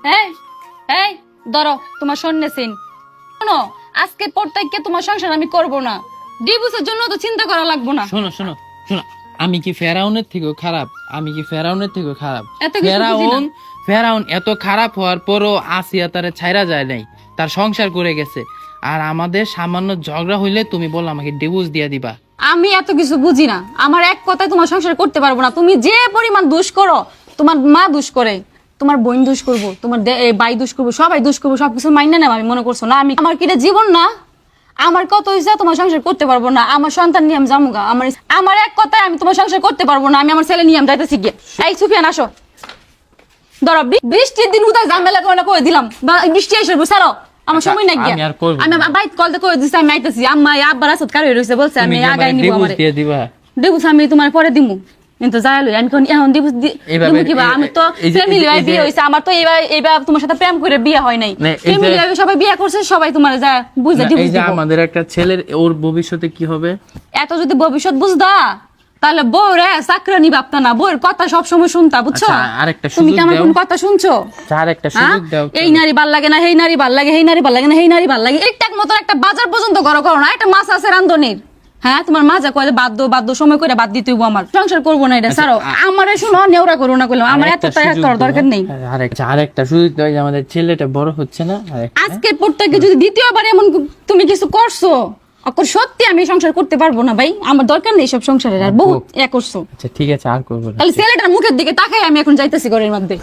এই এই ধরো তোমার সন্ন্যাসীন, শোনো আজকের পর থেকে তোমার সংসার আমি করব না। ডিভোর্সের জন্য তো চিন্তা করা লাগবে না। শোনো শোনো শোনো, আমি কি ফেরাউনের থেকেও খারাপ? আমি কি ফেরাউনের থেকেও খারাপ? এত কিছু বুঝি না। ফেরাউন এত খারাপ হওয়ার পরও আসিয়া তারে ছাইরা যায় নাই, তার সংসার করে গেছে। আর আমাদের সামান্য ঝগড়া হইলে তুমি বলো আমাকে ডিভোর্স দিয়া দিবা। আমি এত কিছু বুঝি না, আমার এক কথায় তোমার সংসার করতে পারবো না। তুমি যে পরিমাণ দোষ করো, তোমার মা দোষ করে, তোমার বোন দোষ করবো, তোমার ভাই দোষ করবো, সবাই দোষ করবো, সবকিছু মাইনে নেব আমি মনে করছো না? আমি আমার কিটা জীবন না, আমার কত হয়েছে তোমার সংসার করতে পারবো না। আমার সন্তান নিয়ে আমি যামুগা, আমার এক কথায় আমি তোমার সংসার করতে পারবো না। আমি আমার ছেলে নিয়ে আমি যাইতেছি গিয়ে। এই সুফিয়ান আসো, ধরো বৃষ্টির দিন উদয় ঝামেলা করে দিলাম, বৃষ্টি এসে ছাড়ো, আমার সময় নাই গিয়া। আমি বাইক কল করে দিচ্ছি, আমি আইতেছি। আম্মা আব্বার আসত কারো রয়েছে বলছে আমি আগাই নিবো। আমার ডিভোর্স আমি তোমার পরে দিমু, কিন্তু যাই লই আমি এখন ডিভোর্স দিমু কিবা? আমি তো ফ্যামিলি ভাই বিয়ে হইছে আমার, তো এইবার তোমার সাথে প্রেম করে বিয়ে হয় নাই। ফ্যামিলি ভাই সবাই বিয়ে করছে, সবাই তোমার যা বুঝা ডিভোর্স দিব। আমাদের একটা ছেলের ওর ভবিষ্যতে কি হবে? এত যদি ভবিষ্যৎ বুঝদা তাহলে বউ রে চাকরানি ভাবতা না, বউয়ের কথা সব সময় শুনতা, বুঝছো? তুমি কি আমার কোন কথা শুনছো? আরেকটা সুযোগ দাও। এই নারী ভাল লাগে না, এই নারী ভাল লাগে, এই নারী ভাল লাগে না, এই নারী ভাল লাগে। ঠিকঠাক মতো একটা বাজার পর্যন্ত করো না, একটা মাছ আছে রান্ধনির। হ্যাঁ, তোমার মা যা কয় বাধ্য সময় করে বাদ দিতে হইব। আমার সংসার করবো না এটা ছাড়ো। আমারে শুনো, নেওরা করো না করলাম, আমার এত দরকার নেই। আরেকটা সুযোগ দাও, আমাদের ছেলেটা বড় হচ্ছে না? আজকের পর থেকে যদি দ্বিতীয়বার এমন তুমি কিছু করছো, সত্যি আমি সংসার করতে পারবো না ভাই, আমার দরকার নেই সব সংসারের। আর বহুত করছো। আচ্ছা ঠিক আছে, আর করবো না। তাহলে ছেলেটার মুখের দিকে তাকাই আমি এখন যাইতেছি ঘরের মধ্যে।